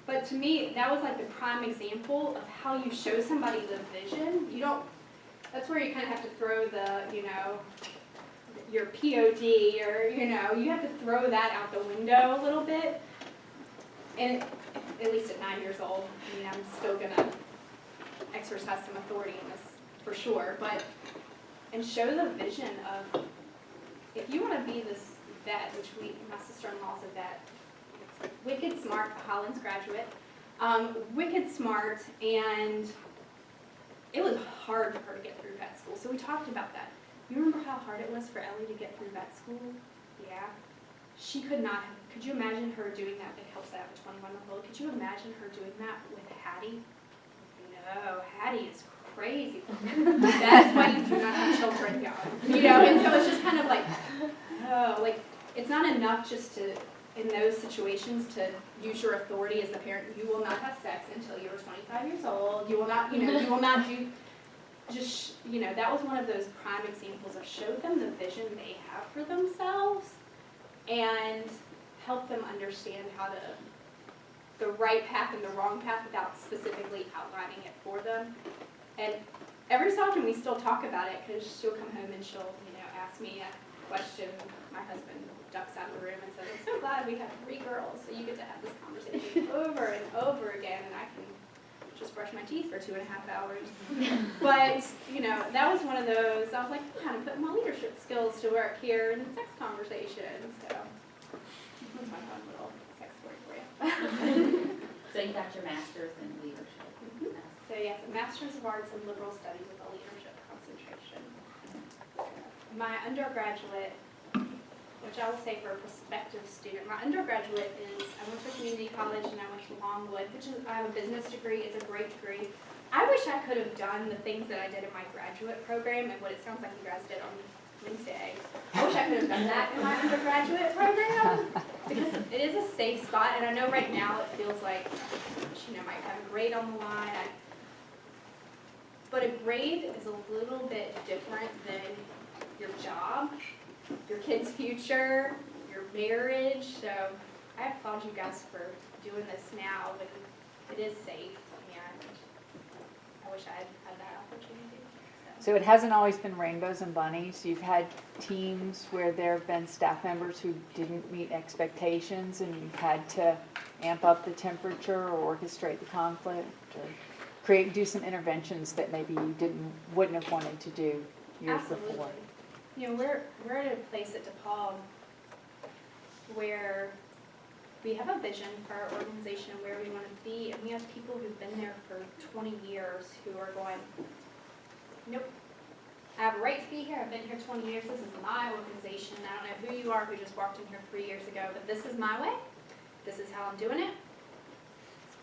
But to me, that was like the prime example of how you show somebody the vision. You don't, that's where you kind of have to throw the, you know, your POD or, you know, you have to throw that out the window a little bit. And at least at 9 years old, I mean, I'm still going to exercise some authority in this for sure. But, and show the vision of, if you want to be this vet, which my sister-in-law's a vet, wicked smart, a Hollins graduate, wicked smart, and it was hard for her to get through vet school. So we talked about that. You remember how hard it was for Ellie to get through vet school? Yeah. She could not have, could you imagine her doing that? It helps that I have a 21-month-old. Could you imagine her doing that with Hattie? No, Hattie is crazy. That is why you do not have children, young. You know, and so it's just kind of like, oh, like, it's not enough just to, in those situations, to use your authority as the parent. You will not have sex until you are 25 years old. You will not, you know, you will not do, just, you know, that was one of those prime examples of show them the vision they have for themselves and help them understand how to, the right path and the wrong path without specifically outlining it for them. And every so often we still talk about it because she'll come home and she'll, you know, ask me a question. My husband ducks out of the room and says, I'm so glad we have 3 girls, so you get to have this conversation over and over again, and I can just brush my teeth for 2.5 hours. But, you know, that was one of those, I was like, I'm kind of putting my leadership skills to work here in the sex conversation. So that's my fun little sex story for you. So you got your master's in leadership. So yes, a Master's of Arts in Liberal Studies with a leadership concentration. My undergraduate, which I will say for a prospective student, my undergraduate is, I went to community college and I went to Longwood, which is, I have a business degree, it's a great degree. I wish I could have done the things that I did in my graduate program and what it sounds like you guys did on Wednesday. I wish I could have done that in my undergraduate program because it is a safe spot, and I know right now it feels like, you know, might have a grade on the line. But a grade is a little bit different than your job, your kid's future, your marriage. So I applaud you guys for doing this now, but it is safe, and I wish I had had that opportunity. So it hasn't always been rainbows and bunnies. You've had teams where there have been staff members who didn't meet expectations and you've had to amp up the temperature or orchestrate the conflict or do some interventions that maybe you wouldn't have wanted to do years Absolutely. before. You know, we're at a place at DePaul where we have a vision for our organization and where we want to be, and we have people who've been there for 20 years who are going, nope, I have a right to be here, I've been here 20 years, this is my organization, I don't know who you are who just walked in here 3 years ago, but this is my way, this is how I'm doing it,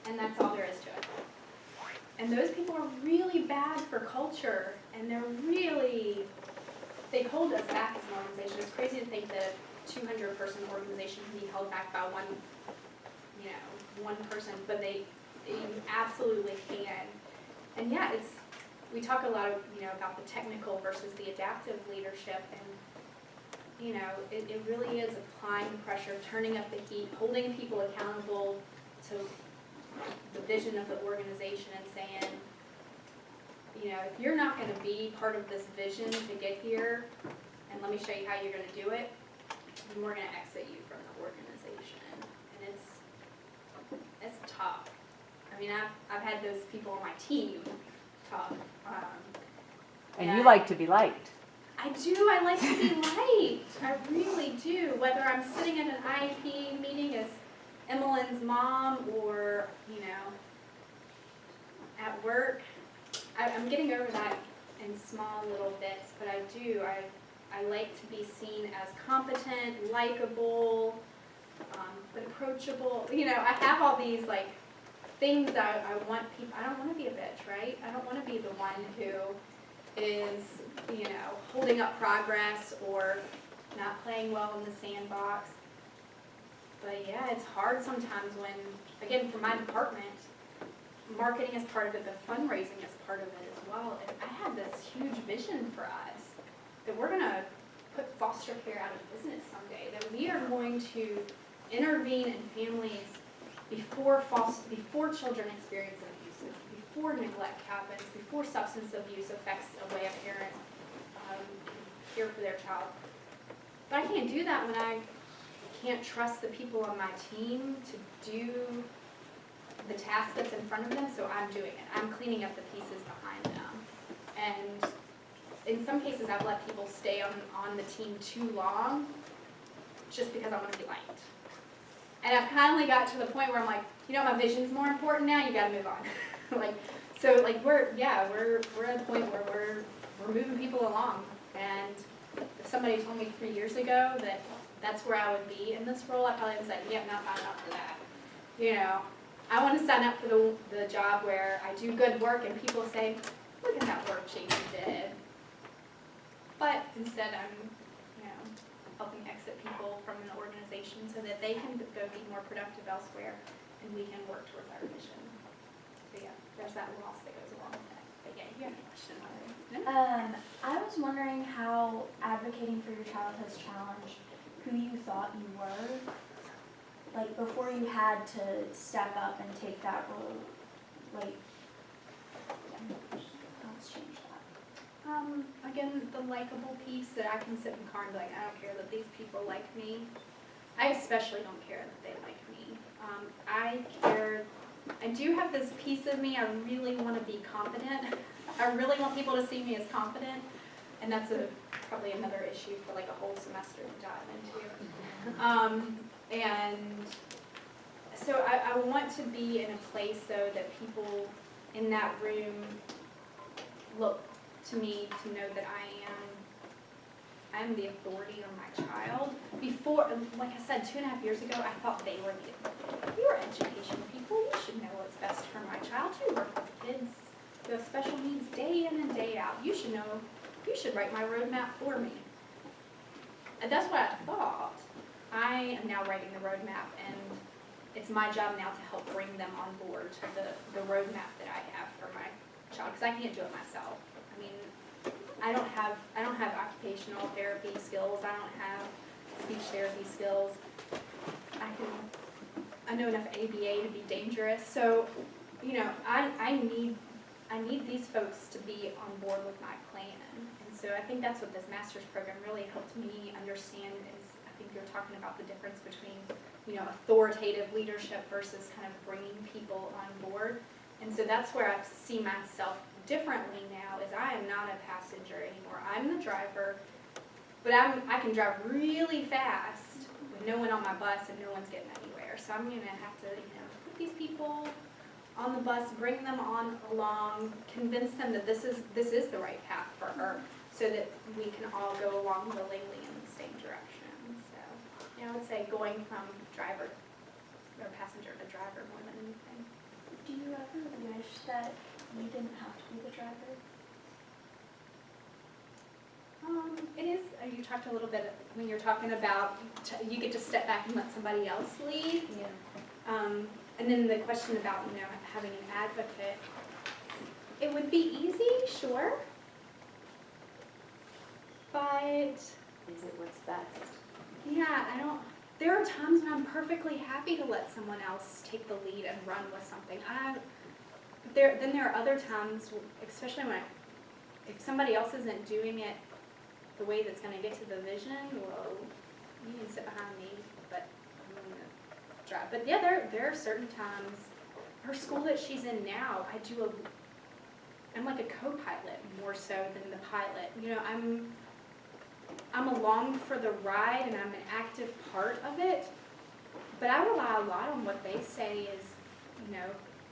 and that's all there is to it. And those people are really bad for culture, and they hold us back as an organization. It's crazy to think that a 200-person organization can be held back by one person, but they absolutely can. And yeah, we talk a lot of, about the technical versus the adaptive leadership, and it really is applying pressure, turning up the heat, holding people accountable to the vision of the organization and saying, if you're not going to be part of this vision to get here, and let me show you how you're going to do it, then we're going to exit you from the organization. And it's tough. I mean, I've had those people on my team tough. And you like to be liked. I do. I like to be liked. I really do. Whether I'm sitting at an IEP meeting as Emmeline's mom or, at work, I'm getting over that in small little bits, but I like to be seen as competent, likable, but approachable. You know, I have all these like things that I want people, I don't want to be a bitch, right? I don't want to be the one who is, you know, holding up progress or not playing well in the sandbox. But yeah, it's hard sometimes when, again, for my department, marketing is part of it, but fundraising is part of it as well. And I have this huge vision for us that we're gonna put foster care out of business someday, that we are going to intervene in families before children experience abuse, before neglect happens, before substance abuse affects a way a parent care for their child. But I can't do that when I can't trust the people on my team to do the task that's in front of them, so I'm doing it. I'm cleaning up the pieces behind them. And in some cases, I've let people stay on the team too long just because I want to be liked. And I've finally got to the point where I'm like, you know, my vision's more important now, you gotta move on. We're at a point where we're moving people along. And if somebody told me 3 years ago that that's where I would be in this role, I probably would say, yep, not signing up for that. You know, I want to sign up for the job where I do good work and people say, look at that work Jamie did. But instead I'm, you know, helping exit people from an organization so that they can go be more productive elsewhere and we can work towards our vision. So yeah, there's that loss that goes along with that. But yeah, you have a question on it. No? I was wondering how advocating for your child has challenged who you thought you were, like before you had to step up and take that role, like, let's change that. Again, the likable piece that I can sit in the car and be like, I don't care that these people like me. I especially don't care that they like me. I do have this piece of me, I really want to be confident. I really want people to see me as confident. And that's probably another issue for like a whole semester to dive into. And so I want to be in a place though that people in that room look to me to know that I'm the authority on my child. Before, like I said, 2.5 years ago, I thought they were the authority. You are education people, you should know what's best for my child. You work with kids who have special needs day in and day out. You should know. You should write my roadmap for me. And that's what I thought. I am now writing the roadmap, and it's my job now to help bring them on board to the roadmap that I have for my child, because I can't do it myself. I mean, I don't have occupational therapy skills. I don't have speech therapy skills. I know enough ABA to be dangerous. So, you know, I need these folks to be on board with my plan. And so I think that's what this master's program really helped me understand is, I think you're talking about the difference between, you know, authoritative leadership versus kind of bringing people on board. And so that's where I see myself differently now, is I am not a passenger anymore. I'm the driver, but I can drive really fast with no one on my bus and no one's getting anywhere. So I'm gonna have to, you know, put these people on the bus, bring them on along, convince them that this is the right path for her, so that we can all go along willingly in the same direction. So, you know, I would say going from driver or passenger to driver more than anything. Do you ever wish that you didn't have to be the driver? It is, you talked a little bit when you're talking about you get to step back and let somebody else lead. Yeah. And then the question about, you know, having an advocate. It would be easy, sure. But Is it what's best? yeah, there are times when I'm perfectly happy to let someone else take the lead and run with something. Then there are other times, especially if somebody else isn't doing it the way that's going to get to the vision, well, you can sit behind me, but I'm going to drive. But yeah, there are certain times, her school that she's in now, I'm like a co-pilot more so than the pilot. You know, I'm along for the ride and I'm an active part of it, but I rely a lot on what they say is, you know,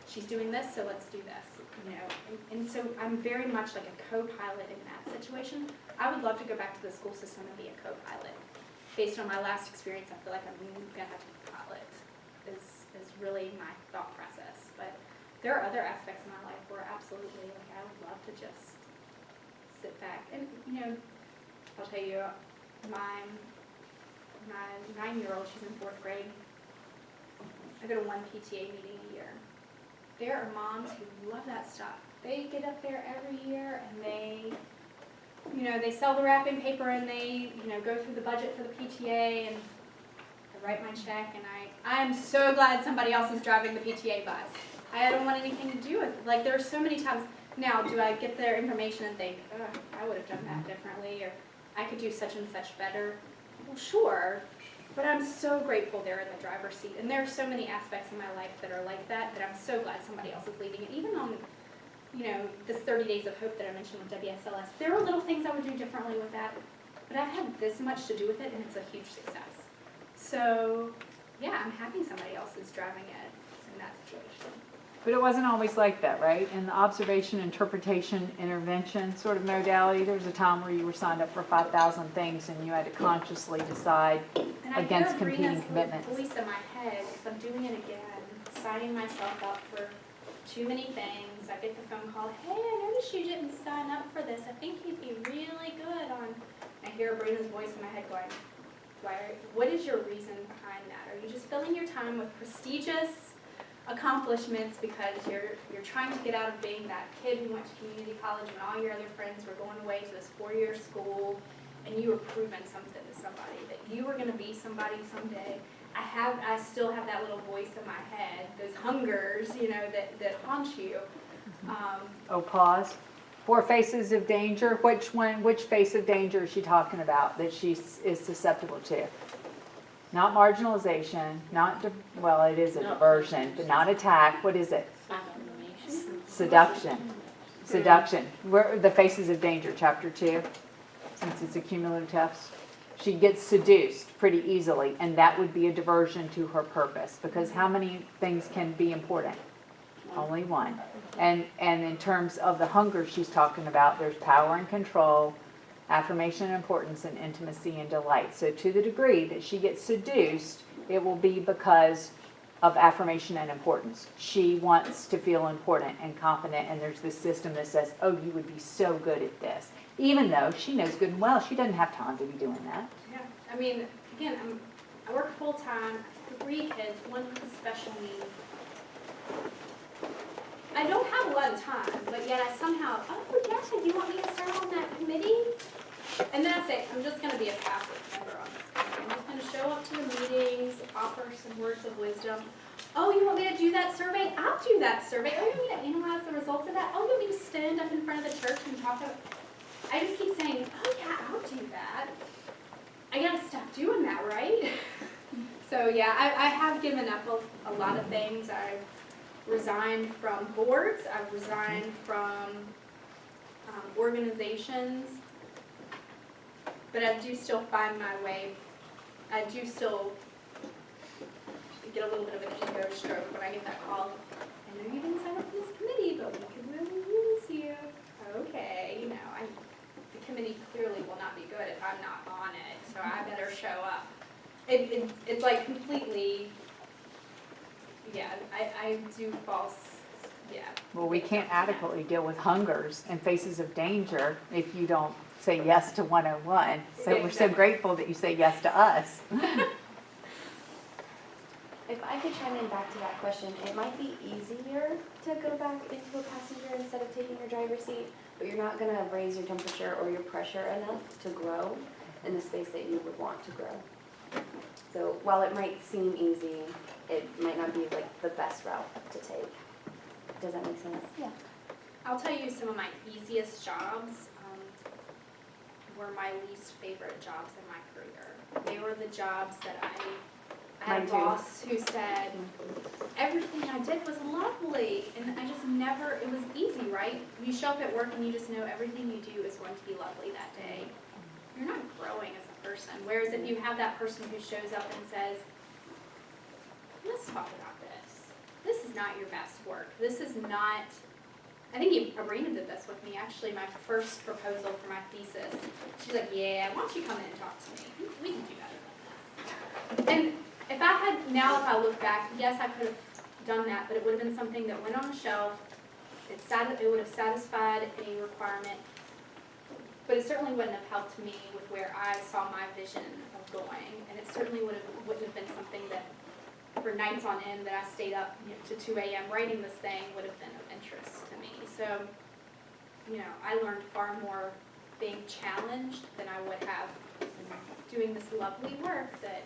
she's doing this, so let's do this. you know, and so I'm very much like a co-pilot in that situation. I would love to go back to the school system and be a co-pilot. Based on my last experience, I feel like I'm gonna have to be a pilot, is really my thought process. But there are other aspects of my life where absolutely, like, I would love to just sit back. And, you know, I'll tell you, my 9-year-old, she's in 4th grade. I go to one PTA meeting a year. There are moms who love that stuff. They get up there every year and they, you know, they sell the wrapping paper and they, you know, go through the budget for the PTA and I write my check and I'm so glad somebody else is driving the PTA bus. I don't want anything to do with it. Like, there are so many times, now do I get their information and think, oh, I would have done that differently, or I could do such and such better? Well, sure, but I'm so grateful they're in the driver's seat. And there are so many aspects in my life that are like that, that I'm so glad somebody else is leading it. Even on, you know, this 30 Days of Hope that I mentioned with WSLS, there are little things I would do differently with that, but I've had this much to do with it, and it's a huge success. So, yeah, I'm happy somebody else is driving it in that situation. But it wasn't always like that, right? In the observation, interpretation, intervention sort of modality, there was a time where you were signed up for 5,000 things and you had to consciously decide And against I hear competing Brina's commitments. voice in my head, because I'm doing it again, signing myself up for too many things. I get the phone call, hey, I noticed you didn't sign up for this. I think you'd be really good on. I hear Brina's voice in my head going, what is your reason behind that? Are you just filling your time with prestigious accomplishments because you're trying to get out of being that kid who went to community college when all your other friends were going away to this 4-year school and you were proving something to somebody, that you were going to be somebody someday? I still have that little voice in my head, those hungers, you know, that haunt you. Oh, pause. 4 faces of danger. Which face of danger is she talking about that she is susceptible to? Not marginalization, well, it is a diversion, but not attack. What is it? Seduction. Seduction. Where the faces of danger, chapter 2, since it's a cumulative test. She gets seduced pretty easily, and that would be a diversion to her purpose, because how many things can be important? Only one. And in terms of the hunger she's talking about, there's power and control, affirmation and importance, and intimacy and delight. So to the degree that she gets seduced, it will be because of affirmation and importance. She wants to feel important and confident, and there's this system that says, oh, you would be so good at this. Even though she knows good and well she doesn't have time to be doing that. Yeah, I mean, again, I work full-time, 3 kids, 1 with special needs. I don't have a lot of time, but yet I somehow, oh, yeah, do you want me to serve on that committee? And that's it. I'm just going to be a passive member on this committee. I'm just going to show up to the meetings, offer some words of wisdom. Oh, you want me to do that survey? I'll do that survey. Oh, you want me to analyze the results of that? Oh, you want me to stand up in front of the church and talk about... I just keep saying, oh, yeah, I'll do that. I got to stop doing that, right? So, yeah, I have given up a lot of things. I've resigned from boards. I've resigned from organizations. But I do still find my way. I do still get a little bit of an ego stroke when I get that call. I know you didn't sign up for this committee, but we could really use you. Okay, you know, the committee clearly will not be good if I'm not on it, so I better show up. It's like completely, yeah, I do false, yeah. Well, we can't adequately deal with hungers and faces of danger if you don't say yes to 101. So we're so grateful that you say yes to us. If I could chime in back to that question, it might be easier to go back into a passenger instead of taking your driver's seat, but you're not going to raise your temperature or your pressure enough to grow in the space that you would want to grow. So while it might seem easy, it might not be like the best route to take. Does that make sense? Yeah. I'll tell you some of my easiest jobs were my least favorite jobs in my career. They were the jobs that I had a boss who said, everything I did was lovely, and I just never, it was easy, right? You show up at work and you just know everything you do is going to be lovely that day. You're not growing as a person. Whereas if you have that person who shows up and says, let's talk about this. This is not your best work. This is not I think Arena did this with me, actually, my first proposal for my thesis. She's like, yeah, why don't you come in and talk to me? We can do better than this. And if I look back, yes, I could have done that, but it would have been something that went on the shelf. It would have satisfied any requirement, but it certainly wouldn't have helped me with where I saw my vision of going. And it certainly wouldn't have been something that, for nights on end, that I stayed up to 2 a.m. writing this thing would have been of interest to me. So, I learned far more being challenged than I would have doing this lovely work that,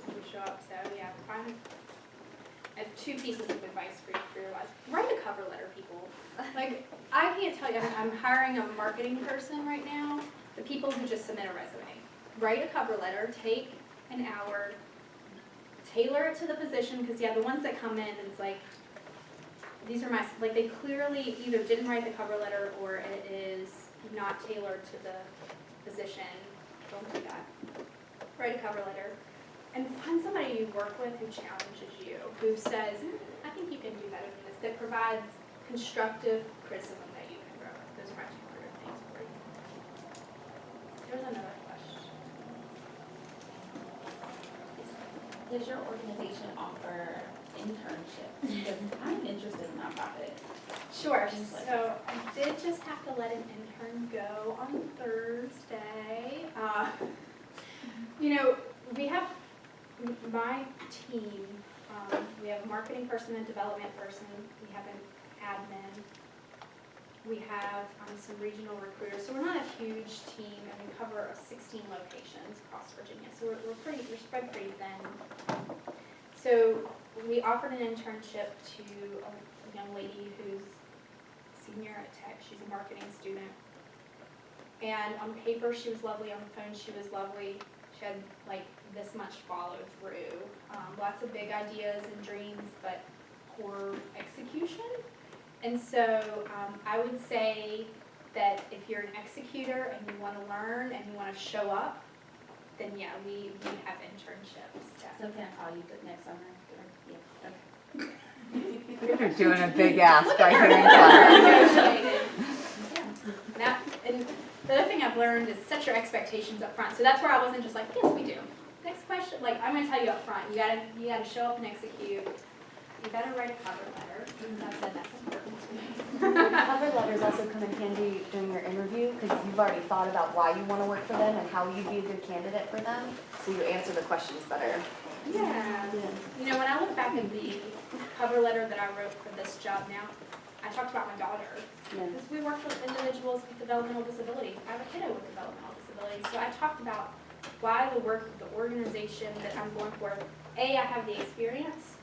we show up. So, yeah, I have 2 pieces of advice for you for your life. Write a cover letter, people. Like, I can't tell you, I'm hiring a marketing person right now, the people who just submit a resume. Write a cover letter, take an hour, tailor it to the position, because the ones that come in, it's like, these are they clearly either didn't write the cover letter or it is not tailored to the position. Don't do that. Write a cover letter. And find somebody you work with who challenges you, who says, I think you can do better than this, that provides constructive criticism that you can grow with. Those are my 2 favorite things for you. There's another question. Does your organization offer internships? Because I'm interested in nonprofit. Sure. So I did just have to let an intern go on Thursday. We have my team. We have a marketing person, a development person. We have an admin. We have some regional recruiters. So we're not a huge team, and we cover 16 locations across Virginia. So we're spread pretty thin. So we offered an internship to a young lady who's senior at Tech. She's a marketing student. And on paper, she was lovely. On the phone, she was lovely. She had this much follow through. Lots of big ideas and dreams, but poor execution. And so I would say that if you're an executor and you want to learn and you want to show up, then yeah, we have internships. Yeah. So can I call you next summer? Yeah. Okay. You're doing a big ask right here in class. And the other thing I've learned is set your expectations up front. So that's where I wasn't just like, yes, we do. Next question, I'm going to tell you up front. You gotta show up and execute. You better write a cover letter. As I said, that's important to me. Cover letters also come in handy during your interview because you've already thought about why you want to work for them and how you'd be a good candidate for them, so you answer the questions better. Yeah. When I look back at the cover letter that I wrote for this job now, I talked about my daughter. Because we work with individuals with developmental disabilities. I have a kiddo with developmental disabilities. So I talked about why the work of the organization that I'm going for. A, I have the experience,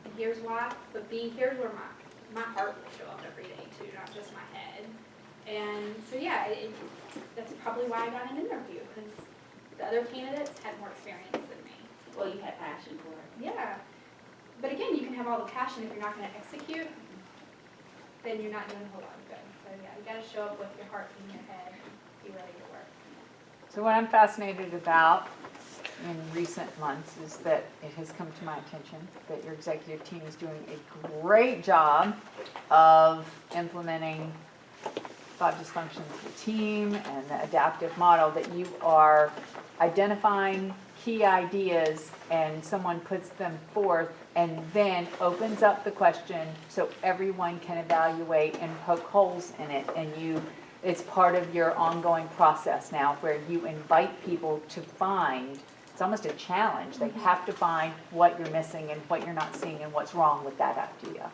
and here's why. But B, here's where my heart will show up every day too, not just my head. And so yeah, that's probably why I got an interview, because the other candidates had more experience than me. Well, you had passion for it. Yeah. But again, you can have all the passion if you're not going to execute, then you're not doing a whole lot of good. So yeah, you got to show up with your heart in your head and be ready to work. So what I'm fascinated about in recent months is that it has come to my attention that your executive team is doing a great job of implementing 5 dysfunctions of the team and the adaptive model, that you are identifying key ideas and someone puts them forth and then opens up the question so everyone can evaluate and poke holes in it, and it's part of your ongoing process now where you invite people to find, it's almost a challenge, they have to find what you're missing and what you're not seeing and what's wrong with that idea.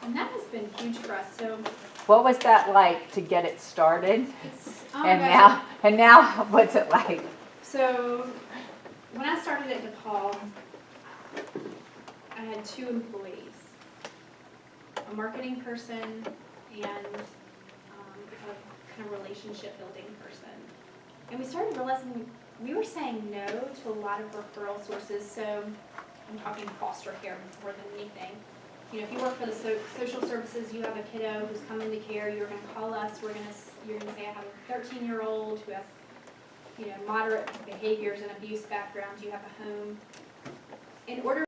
And that has been huge for us. So what was that like to get it started? and now what's it like? So when I started at DePaul, I had 2 employees, a marketing person and a kind of relationship building person. And we started realizing we were saying no to a lot of referral sources. So I'm talking foster care more than anything. If you work for the social services, you have a kiddo who's come into care, you're going to call us, you're going to say, I have a 13-year-old who has moderate behaviors and abuse background, you have a home. In order